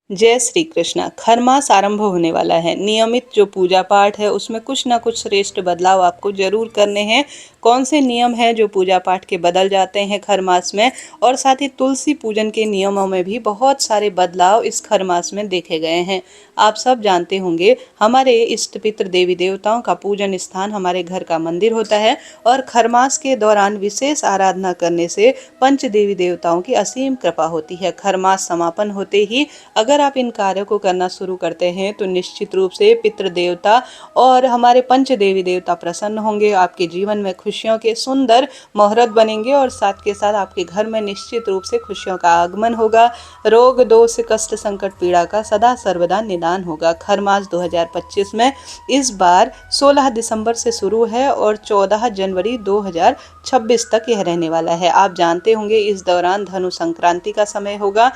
जय श्री कृष्णा। खरमास आरंभ होने वाला है। नियमित जो पूजा पाठ है उसमें कुछ ना कुछ श्रेष्ठ बदलाव आपको जरूर करने हैं। कौन से नियम हैं जो पूजा पाठ के बदल जाते हैं खरमास में, और साथ ही तुलसी पूजन के नियमों में भी बहुत सारे बदलाव इस खरमास में देखे गए हैं। आप सब जानते होंगे, हमारे इष्ट पितृ देवी देवताओं का पूजन स्थान हमारे घर का मंदिर होता है, और खरमास के दौरान विशेष आराधना करने से पंच देवी देवताओं की असीम कृपा होती है। खरमास समापन होते ही अगर आप इन कार्यों को करना शुरू करते हैं तो निश्चित रूप से पितृ देवता और हमारे पंच देवी देवता प्रसन्न होंगे। आपके जीवन में खुशियों के सुंदर मुहूर्त बनेंगे, और साथ के साथ आपके घर में निश्चित रूप से खुशियों का आगमन होगा। रोग दोष कष्ट संकट पीड़ा का सदा सर्वदा निदान होगा। खरमास 2025 में इस बार 16 दिसंबर से शुरू है और 14 जनवरी 2026 तक यह रहने वाला है। आप जानते होंगे इस दौरान धनु संक्रांति का समय होगा।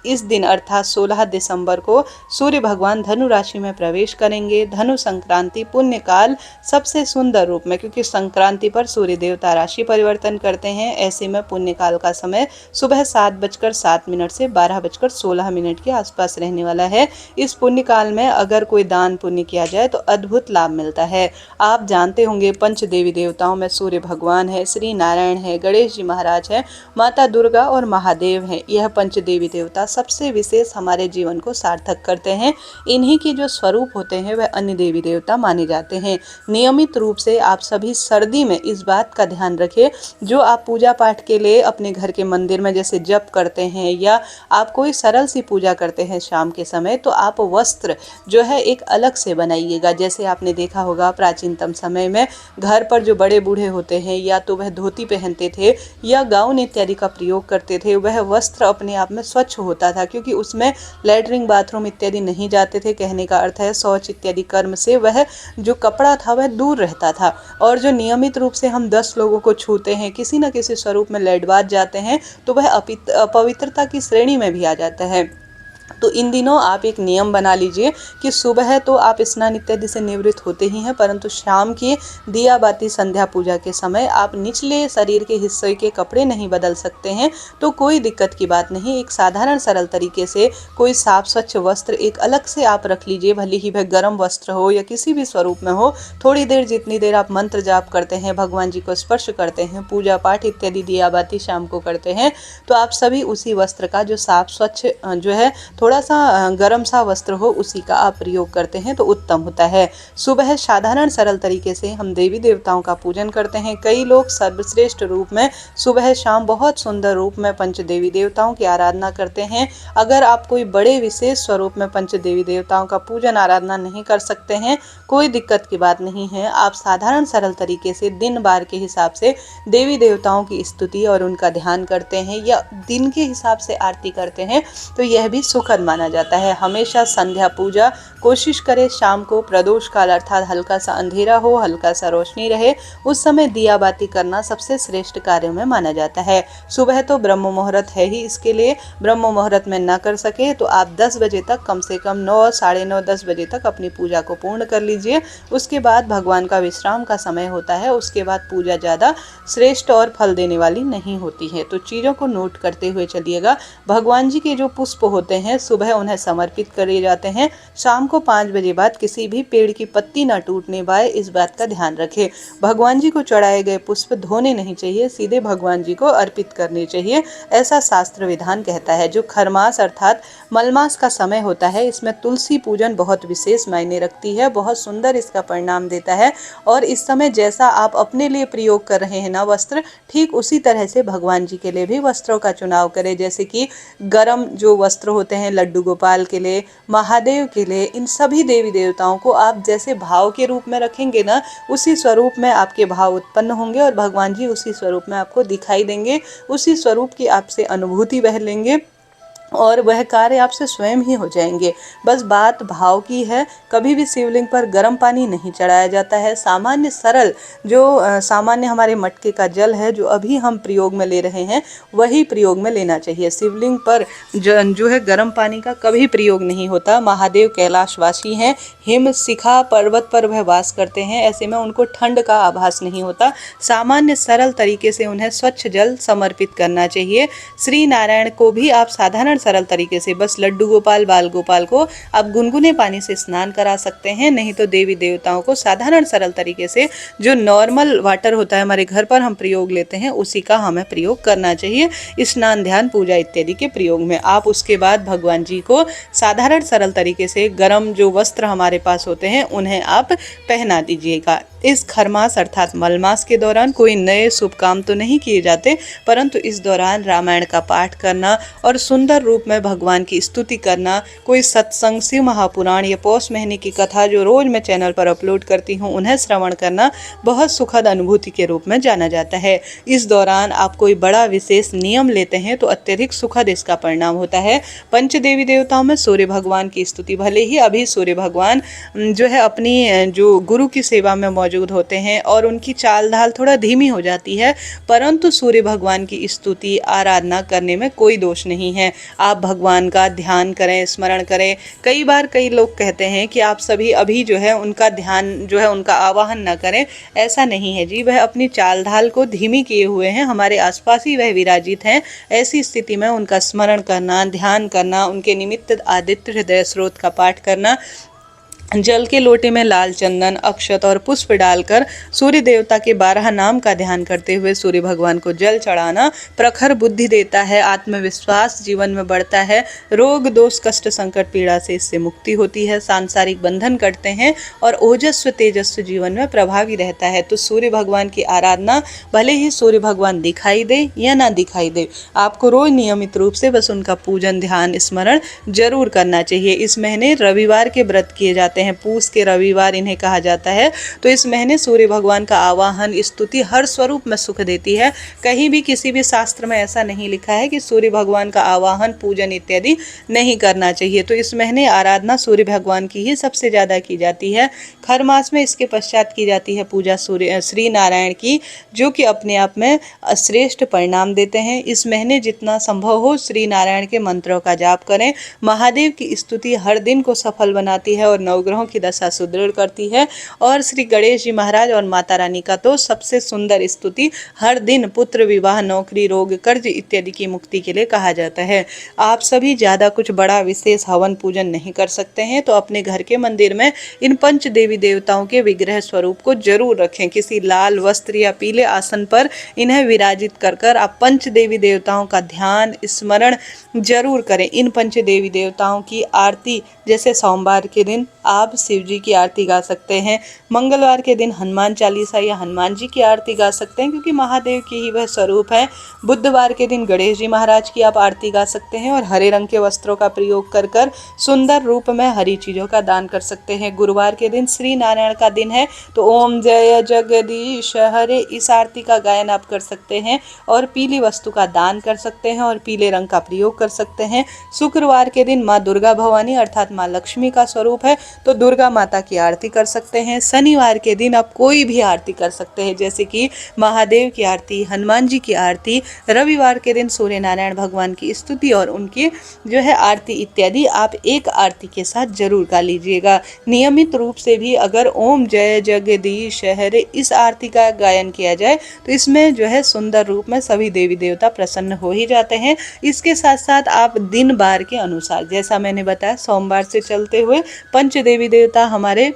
इस दिन अर्थात 16 दिसंबर को सूर्य भगवान धनु राशि में प्रवेश करेंगे। धनु संक्रांति पुण्य काल सबसे सुंदर रूप में, क्योंकि संक्रांति पर सूर्य देवता राशि परिवर्तन करते हैं, ऐसे में पुण्य काल का समय सुबह 7:07 से 12:16 के आसपास रहने वाला है। इस पुण्य काल में अगर कोई दान पुण्य किया जाए तो अद्भुत लाभ मिलता है। आप जानते होंगे पंच देवी देवताओं में सूर्य भगवान है, श्री नारायण है, गणेश जी महाराज है, माता दुर्गा और महादेव है। यह पंच देवी देवता सबसे विशेष हमारे जीवन को सार्थक करते हैं। इन्हीं की जो स्वरूप होते हैं वह अन्य देवी देवता माने जाते हैं। नियमित रूप से आप सभी सर्दी में इस बात का ध्यान रखें, जो आप पूजा पाठ के लिए अपने घर के मंदिर में जैसे जप करते हैं या आप कोई सरल सी पूजा करते हैं शाम के समय, तो आप वस्त्र जो है एक अलग से बनाइएगा। जैसे आपने देखा होगा प्राचीनतम समय में घर पर जो बड़े बूढ़े होते हैं या तो वह धोती पहनते थे या गाउन इत्यादि का प्रयोग करते थे। वह वस्त्र अपने आप में स्वच्छ होता था, क्योंकि उसमें लैट्रिन बाथरूम इत्यादि नहीं जाते थे। कहने का अर्थ है शौच इत्यादि कर्म से वह जो कपड़ा था वह दूर रहता था। और जो नियमित रूप से हम 10 लोगों को छूते हैं, किसी न किसी स्वरूप में लैटबाज जाते हैं, तो वह अपवित्रता की श्रेणी में भी आ जाता है। तो इन दिनों आप एक नियम बना लीजिए कि सुबह तो आप स्नान इत्यादि से निवृत्त होते ही हैं, परंतु शाम की दिया बाती संध्या पूजा के समय आप निचले शरीर के हिस्से के कपड़े नहीं बदल सकते हैं, तो कोई दिक्कत की बात नहीं। एक साधारण सरल तरीके से कोई साफ स्वच्छ वस्त्र एक अलग से आप रख लीजिए, भले ही वह गर्म वस्त्र हो या किसी भी स्वरूप में हो। थोड़ी देर, जितनी देर आप मंत्र जाप करते हैं, भगवान जी को स्पर्श करते हैं, पूजा पाठ इत्यादि दिया बाती शाम को करते हैं, तो आप सभी उसी वस्त्र का जो साफ स्वच्छ जो है थोड़ा सा गर्म सा वस्त्र हो उसी का आप प्रयोग करते हैं तो उत्तम होता है। सुबह साधारण सरल तरीके से हम देवी देवताओं का पूजन करते हैं। कई लोग सर्वश्रेष्ठ रूप में सुबह शाम बहुत सुंदर रूप में पंच देवी देवताओं की आराधना करते हैं। अगर आप कोई बड़े विशेष स्वरूप में पंच देवी देवताओं का पूजन आराधना नहीं कर सकते हैं, कोई दिक्कत की बात नहीं है। आप साधारण सरल तरीके से दिन बार के हिसाब से देवी देवताओं की स्तुति और उनका ध्यान करते हैं या दिन के हिसाब से आरती करते हैं, तो यह भी सुखद माना जाता है। हमेशा संध्या पूजा कोशिश करें शाम को प्रदोष काल अर्थात हल्का सा अंधेरा हो, हल्का सा रोशनी रहे, उस समय दिया बाती करना सबसे श्रेष्ठ कार्यों में माना जाता है। सुबह तो ब्रह्म मुहूर्त है ही, इसके लिए ब्रह्म मुहूर्त में ना कर सके तो आप 10 बजे तक, कम से कम 9, साढ़े 9, 10 बजे तक अपनी पूजा को पूर्ण कर लीजिए। उसके बाद भगवान का विश्राम का समय होता है, उसके बाद पूजा ज़्यादा श्रेष्ठ और फल देने वाली नहीं होती है। तो चीज़ों को नोट करते हुए चलिएगा। भगवान जी के जो पुष्प होते हैं सुबह उन्हें समर्पित करे जाते हैं। शाम को 5 बजे बाद किसी भी पेड़ की पत्ती न टूटने पाए, इस बात का ध्यान रखें। भगवान जी को चढ़ाए गए पुष्प धोने नहीं चाहिए, सीधे भगवान जी को अर्पित करने चाहिए, ऐसा शास्त्र विधान कहता है। जो खरमास अर्थात मलमास का समय होता है, इसमें तुलसी पूजन बहुत विशेष मायने रखती है, बहुत सुंदर इसका परिणाम देता है। और इस समय जैसा आप अपने लिए प्रयोग कर रहे हैं ना वस्त्र, ठीक उसी तरह से भगवान जी के लिए भी वस्त्रों का चुनाव करें। जैसे कि गर्म जो वस्त्र होते हैं लड्डू गोपाल के लिए, महादेव के लिए, इन सभी देवी देवताओं को आप जैसे भाव के रूप में रखेंगे ना, उसी स्वरूप में आपके भाव उत्पन्न होंगे और भगवान जी उसी स्वरूप में आपको दिखाई देंगे, उसी स्वरूप की आपसे अनुभूति बह लेंगे और वह कार्य आपसे स्वयं ही हो जाएंगे। बस बात भाव की है। कभी भी शिवलिंग पर गर्म पानी नहीं चढ़ाया जाता है। सामान्य सरल जो सामान्य हमारे मटके का जल है जो अभी हम प्रयोग में ले रहे हैं, वही प्रयोग में लेना चाहिए। शिवलिंग पर जो है गर्म पानी का कभी प्रयोग नहीं होता। महादेव कैलाशवासी हैं, हिम शिखा पर्वत पर वह वास करते हैं, ऐसे में उनको ठंड का आभास नहीं होता। सामान्य सरल तरीके से उन्हें स्वच्छ जल समर्पित करना चाहिए। श्री नारायण को भी आप साधारण सरल तरीके से बस लड्डू गोपाल, बाल गोपाल को आप गुनगुने पानी से स्नान करा सकते हैं। नहीं तो देवी देवताओं को साधारण सरल तरीके से जो नॉर्मल वाटर होता है हमारे घर पर हम प्रयोग लेते हैं, उसी का हमें प्रयोग करना चाहिए स्नान, ध्यान, पूजा इत्यादि के प्रयोग में। आप उसके बाद भगवान जी को साधारण सरल तरीके से गर्म जो वस्त्र हमारे पास होते हैं उन्हें आप पहना दीजिएगा। इस खरमास अर्थात मलमास के दौरान कोई नए शुभ काम तो नहीं किए जाते, परंतु इस दौरान रामायण का पाठ करना और सुंदर रूप में भगवान की स्तुति करना, कोई सत्संग, शिव महापुराण या पौष महीने की कथा जो रोज मैं चैनल पर अपलोड करती हूँ उन्हें श्रवण करना बहुत सुखद अनुभूति के रूप में जाना जाता है। इस दौरान आप कोई बड़ा विशेष नियम लेते हैं तो अत्यधिक सुखद इसका परिणाम होता है। पंच देवी देवताओं में सूर्य भगवान की स्तुति, भले ही अभी सूर्य भगवान जो है अपनी जो गुरु की सेवा में मौजूद होते हैं और उनकी चाल ढाल थोड़ा धीमी हो जाती है, परंतु सूर्य भगवान की स्तुति आराधना करने में कोई दोष नहीं है। आप भगवान का ध्यान करें, स्मरण करें। कई बार कई लोग कहते हैं कि आप सभी अभी जो है उनका ध्यान जो है उनका आवाहन न करें, ऐसा नहीं है जी। वह अपनी चाल ढाल को धीमी किए हुए हैं, हमारे आसपास ही वह विराजित हैं। ऐसी स्थिति में उनका स्मरण करना, ध्यान करना, उनके निमित्त आदित्य हृदय स्रोत का पाठ करना, जल के लोटे में लाल चंदन, अक्षत और पुष्प डालकर सूर्य देवता के 12 नाम का ध्यान करते हुए सूर्य भगवान को जल चढ़ाना प्रखर बुद्धि देता है, आत्मविश्वास जीवन में बढ़ता है, रोग दोष कष्ट संकट पीड़ा से इससे मुक्ति होती है, सांसारिक बंधन कटते हैं और ओजस्व तेजस्व जीवन में प्रभावी रहता है। तो सूर्य भगवान की आराधना, भले ही सूर्य भगवान दिखाई दे या ना दिखाई दे, आपको रोज नियमित रूप से बस उनका पूजन, ध्यान, स्मरण जरूर करना चाहिए। इस महीने रविवार के व्रत किए जाते हैं, पूस के रविवार इन्हें कहा जाता है। तो इस महीने सूर्य भगवान का आवाहन, स्तुति हर स्वरूप में सुख देती है। कहीं भी किसी भी शास्त्र में ऐसा नहीं लिखा है कि सूर्य भगवान का आवाहन, पूजन इत्यादि नहीं करना चाहिए। तो इस महीने आराधना सूर्य भगवान की ही सबसे ज्यादा की जाती है। खर मास में इसके पश्चात की जाती है पूजा सूर्य श्री नारायण की, जो कि अपने आप में श्रेष्ठ परिणाम देते हैं। इस महीने जितना संभव हो श्री नारायण के मंत्रों का जाप करें। महादेव की स्तुति हर दिन को सफल बनाती है और नवग्रहों की दशा सुदृढ़ करती है। और श्री गणेश जी महाराज और माता रानी का तो सबसे सुंदर स्तुति हर दिन पुत्र, विवाह, नौकरी, रोग, कर्ज इत्यादि की मुक्ति के लिए कहा जाता है। आप सभी ज्यादा कुछ बड़ा विशेष हवन पूजन नहीं कर सकते हैं, तो अपने घर के मंदिर में इन पंच देवी देवताओं के विग्रह स्वरूप को जरूर रखें। किसी लाल वस्त्र या पीले आसन पर इन्हें विराजित कर आप पंच देवी देवताओं का ध्यान, स्मरण जरूर करें। इन पंच देवी देवताओं की आरती, जैसे सोमवार के दिन आप शिव जी की आरती गा सकते हैं, मंगलवार के दिन हनुमान चालीसा या हनुमान जी की आरती गा सकते हैं क्योंकि महादेव की ही वह स्वरूप है। बुधवार के दिन गणेश जी महाराज की आप आरती गा सकते हैं और हरे रंग के वस्त्रों का प्रयोग कर सुंदर रूप में हरी चीजों का दान कर सकते हैं। गुरुवार के दिन श्री नारायण का दिन है, तो ओम जय जगदीश हरे इस आरती का गायन आप कर सकते हैं और पीली वस्तु का दान कर सकते हैं और पीले रंग का प्रयोग कर सकते हैं। शुक्रवार के दिन माँ दुर्गा भवानी अर्थात माँ लक्ष्मी का स्वरूप है, तो दुर्गा माता की आरती कर सकते हैं। शनिवार के दिन आप कोई भी आरती कर सकते हैं, जैसे कि महादेव की आरती, हनुमान जी की आरती। रविवार के दिन सूर्य नारायण भगवान की स्तुति और उनकी जो है आरती इत्यादि आप एक आरती के साथ जरूर गा लीजिएगा। नियमित रूप से भी अगर ओम जय जगदीश हरे इस आरती का गायन किया जाए तो इसमें जो है सुंदर रूप में सभी देवी देवता प्रसन्न हो ही जाते हैं। इसके साथ साथ आप दिन बार के अनुसार, जैसा मैंने बताया, सोमवार से चलते हुए पंच देवी देवता हमारे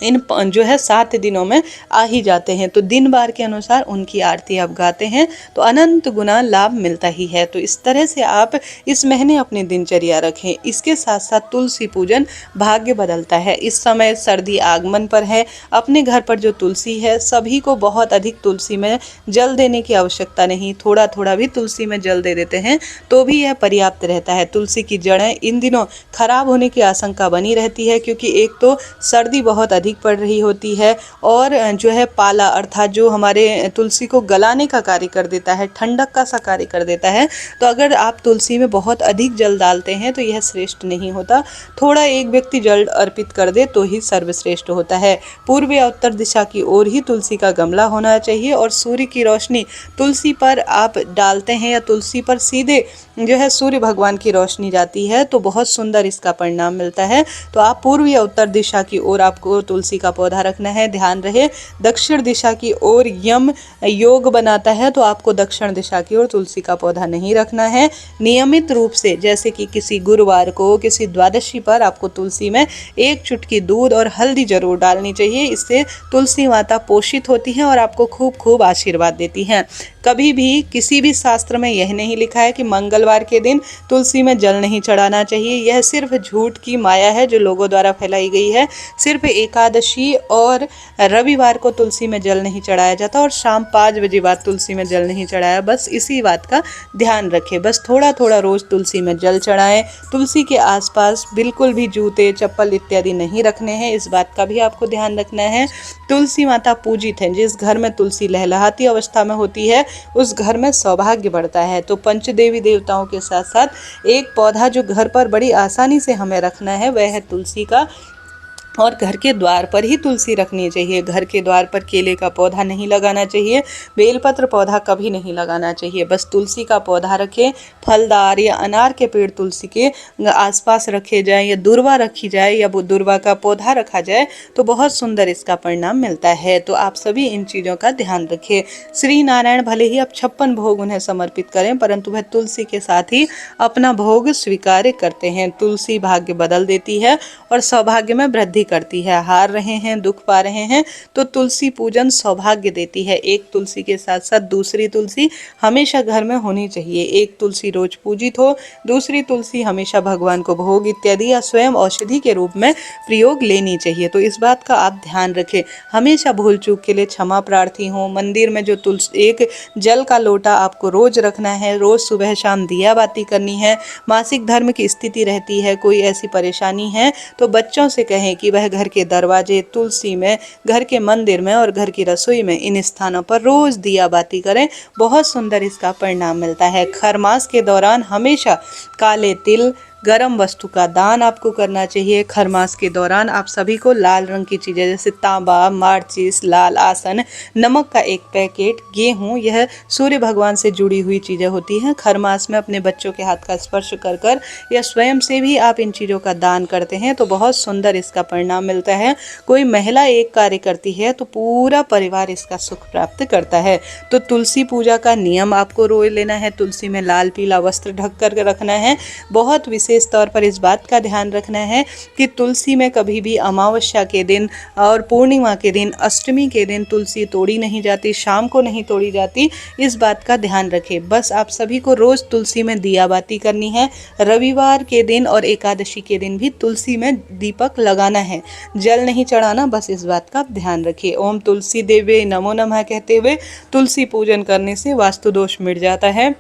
इन जो है 7 दिनों में आ ही जाते हैं, तो दिन बार के अनुसार उनकी आरती आप गाते हैं तो अनंत गुना लाभ मिलता ही है। तो इस तरह से आप इस महीने अपनी दिनचर्या रखें। इसके साथ साथ तुलसी पूजन भाग्य बदलता है। इस समय सर्दी आगमन पर है, अपने घर पर जो तुलसी है, सभी को बहुत अधिक तुलसी में जल देने की आवश्यकता नहीं, थोड़ा थोड़ा भी तुलसी में जल दे देते हैं तो भी यह पर्याप्त रहता है। तुलसी की जड़ें इन दिनों खराब होने की आशंका बनी रहती है, क्योंकि एक तो सर्दी बहुत अधिक पड़ रही होती है और जो है पाला अर्थात जो हमारे तुलसी को गलाने का कार्य कर देता है, ठंडक का सा कार्य कर देता है। तो अगर आप तुलसी में बहुत अधिक जल डालते हैं तो यह श्रेष्ठ नहीं होता। थोड़ा एक व्यक्ति जल अर्पित कर दे तो ही सर्वश्रेष्ठ होता है। पूर्व या उत्तर दिशा की ओर ही तुलसी का गमला होना चाहिए और सूर्य की रोशनी तुलसी पर आप डालते हैं या तुलसी पर सीधे जो है सूर्य भगवान की रोशनी जाती है तो बहुत सुंदर इसका परिणाम मिलता है। तो आप पूर्व या उत्तर दिशा की ओर आपको तुलसी का पौधा रखना है। ध्यान रहे दक्षिण दिशा की ओर यम योग बनाता है, तो आपको दक्षिण दिशा की ओर तुलसी का पौधा नहीं रखना है। नियमित रूप से जैसे कि किसी गुरुवार को, किसी द्वादशी पर आपको तुलसी में एक चुटकी दूध और हल्दी जरूर डालनी चाहिए। इससे तुलसी माता पोषित होती हैं और आपको खूब खूब आशीर्वाद देती हैं। कभी भी किसी भी शास्त्र में यह नहीं लिखा है कि मंगलवार के दिन तुलसी में जल नहीं चढ़ाना चाहिए। यह सिर्फ झूठ की माया है जो लोगों द्वारा फैलाई गई है। सिर्फ एकादशी और रविवार को तुलसी में जल नहीं चढ़ाया जाता और शाम 5 बजे बाद तुलसी में जल नहीं चढ़ाया। बस इसी बात का ध्यान रखें। बस थोड़ा थोड़ा रोज तुलसी में जल चढ़ाएं। तुलसी के आसपास बिल्कुल भी जूते, चप्पल इत्यादि नहीं रखने हैं, इस बात का भी आपको ध्यान रखना है। तुलसी माता पूजित है। जिस घर में तुलसी लहलहाती अवस्था में होती है उस घर में सौभाग्य बढ़ता है। तो पंचदेवी देवताओं के साथ साथ एक पौधा जो घर पर बड़ी आसानी से हमें रखना है वह है तुलसी का, और घर के द्वार पर ही तुलसी रखनी चाहिए। घर के द्वार पर केले का पौधा नहीं लगाना चाहिए, बेलपत्र पौधा कभी नहीं लगाना चाहिए। बस तुलसी का पौधा रखें। फलदार या अनार के पेड़ तुलसी के आसपास रखे जाएं, या दुर्वा रखी जाए, या वो दुर्वा का पौधा रखा जाए तो बहुत सुंदर इसका परिणाम मिलता है। तो आप सभी इन चीज़ों का ध्यान रखें। श्री नारायण भले ही आप 56 भोग उन्हें समर्पित करें, परंतु वह तुलसी के साथ ही अपना भोग स्वीकार करते हैं। तुलसी भाग्य बदल देती है और सौभाग्य में वृद्धि करती है। हार रहे हैं, दुख पा रहे हैं, तो तुलसी पूजन सौभाग्य देती है। एक तुलसी के साथ साथ दूसरी तुलसी हमेशा घर में होनी चाहिए। एक तुलसी रोज पूजित हो, दूसरी तुलसी हमेशा भगवान को भोग इत्यादि या स्वयं औषधि के रूप में प्रयोग लेनी चाहिए। तो इस बात का आप ध्यान रखें। हमेशा भूल चूक के लिए क्षमा प्रार्थी हो। मंदिर में जो तुलसी, एक जल का लोटा आपको रोज रखना है। रोज सुबह शाम दिया बाती करनी है। मासिक धर्म की स्थिति रहती है, कोई ऐसी परेशानी है तो बच्चों से कहें कि वह घर के दरवाजे, तुलसी में, घर के मंदिर में और घर की रसोई में इन स्थानों पर रोज दिया बाती करें। बहुत सुंदर इसका परिणाम मिलता है। खरमास के दौरान हमेशा काले तिल, गर्म वस्तु का दान आपको करना चाहिए। खरमास के दौरान आप सभी को लाल रंग की चीज़ें जैसे तांबा, माचिस, लाल आसन, नमक का एक पैकेट, गेहूँ, यह सूर्य भगवान से जुड़ी हुई चीज़ें होती हैं। खरमास में अपने बच्चों के हाथ का स्पर्श कर कर या स्वयं से भी आप इन चीज़ों का दान करते हैं तो बहुत सुंदर इसका परिणाम मिलता है। कोई महिला एक कार्य करती है तो पूरा परिवार इसका सुख प्राप्त करता है। तो तुलसी पूजा का नियम आपको रोज लेना है। तुलसी में लाल पीला वस्त्र ढक कर रखना है। बहुत विशेष तौर पर इस बात का ध्यान रखना है कि तुलसी में कभी भी अमावस्या के दिन और पूर्णिमा के दिन, अष्टमी के दिन तुलसी तोड़ी नहीं जाती, शाम को नहीं तोड़ी जाती। इस बात का ध्यान रखें। बस आप सभी को रोज तुलसी में दिया बाती करनी है। रविवार के दिन और एकादशी के दिन भी तुलसी में दीपक लगाना है, जल नहीं चढ़ाना। बस इस बात का ध्यान रखिए। ओम तुलसी देवे नमो नमः कहते हुए तुलसी पूजन करने से वास्तु दोष मिट जाता है।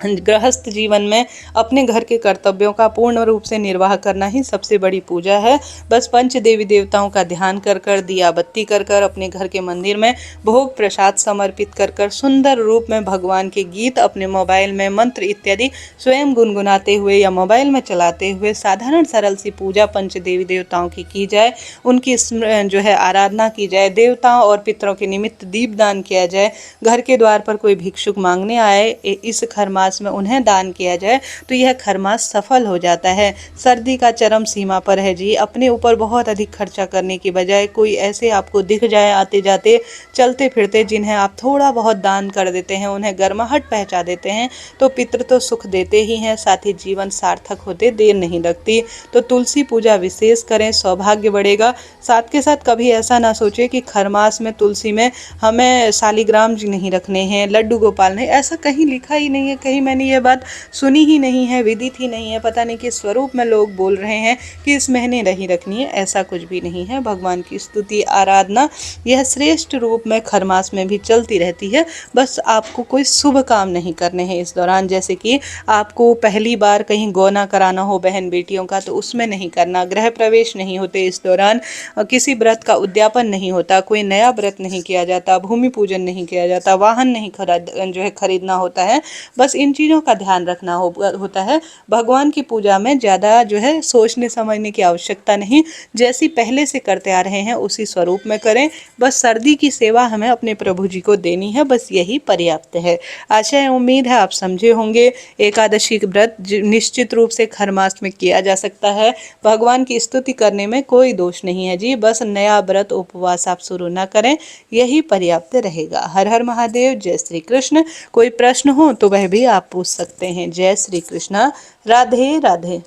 गृहस्थ जीवन में अपने घर के कर्तव्यों का पूर्ण रूप से निर्वाह करना ही सबसे बड़ी पूजा है। बस पंच देवी देवताओं का ध्यान कर कर, दिया बत्ती कर कर, अपने घर के मंदिर में भोग प्रसाद समर्पित कर कर, सुंदर रूप में भगवान के गीत अपने मोबाइल में मंत्र इत्यादि स्वयं गुनगुनाते हुए या मोबाइल में चलाते हुए साधारण सरल सी पूजा पंच देवी देवताओं की जाए। उनकी जो है आराधना की जाए। देवताओं और पितरों के निमित्त दीपदान किया जाए। घर के द्वार पर कोई भिक्षुक मांगने आए, इस खरमास में उन्हें दान किया जाए तो यह खरमास सफल हो जाता है। सर्दी का चरम सीमा पर है जी। अपने ऊपर बहुत अधिक खर्चा करने की बजाय कोई ऐसे आपको दिख जाए आते जाते, चलते फिरते, जिन्हें आप थोड़ा बहुत दान कर देते हैं, उन्हें गर्माहट पहुंचा देते हैं तो पितृ तो सुख देते ही हैं, साथ ही जीवन सार्थक होते देर नहीं लगती। तो तुलसी पूजा विशेष करें, सौभाग्य बढ़ेगा। साथ के साथ कभी ऐसा ना सोचे कि खरमास में तुलसी में हमें शालिग्राम जी नहीं रखने हैं, लड्डू गोपाल नहीं, ऐसा कहीं लिखा ही नहीं है। कहीं मैंने ये बात सुनी ही नहीं है, विदित ही नहीं है। पता नहीं किस स्वरूप में लोग बोल रहे हैं कि इस महीने नहीं रखनी है। ऐसा कुछ भी नहीं है। भगवान की स्तुति, आराधना यह श्रेष्ठ रूप में खरमास में भी चलती रहती है। बस आपको कोई शुभ काम नहीं करने हैं इस दौरान। जैसे कि आपको पहली बार कहीं गौना कराना हो बहन बेटियों का तो उसमें नहीं करना। गृह प्रवेश नहीं होते इस दौरान। किसी व्रत का उद्यापन नहीं होता। कोई नया व्रत नहीं किया जाता। भूमि पूजन नहीं किया जाता। वाहन नहीं खरीदना होता है। बस इन किन चीज़ों का ध्यान रखना होता है। भगवान की पूजा में ज़्यादा जो है सोचने समझने की आवश्यकता नहीं, जैसी पहले से करते आ रहे हैं उसी स्वरूप में करें। बस सर्दी की सेवा हमें अपने प्रभु जी को देनी है, बस यही पर्याप्त है। आशा है, उम्मीद है आप समझे होंगे। एकादशी व्रत निश्चित रूप से खर मास में किया जा सकता है। भगवान की स्तुति करने में कोई दोष नहीं है जी, बस नया व्रत उपवास आप शुरू ना करें, यही पर्याप्त रहेगा। हर हर महादेव, जय श्री कृष्ण। कोई प्रश्न हो तो वह भी आप पूछ सकते हैं। जय श्री कृष्ण। राधे राधे।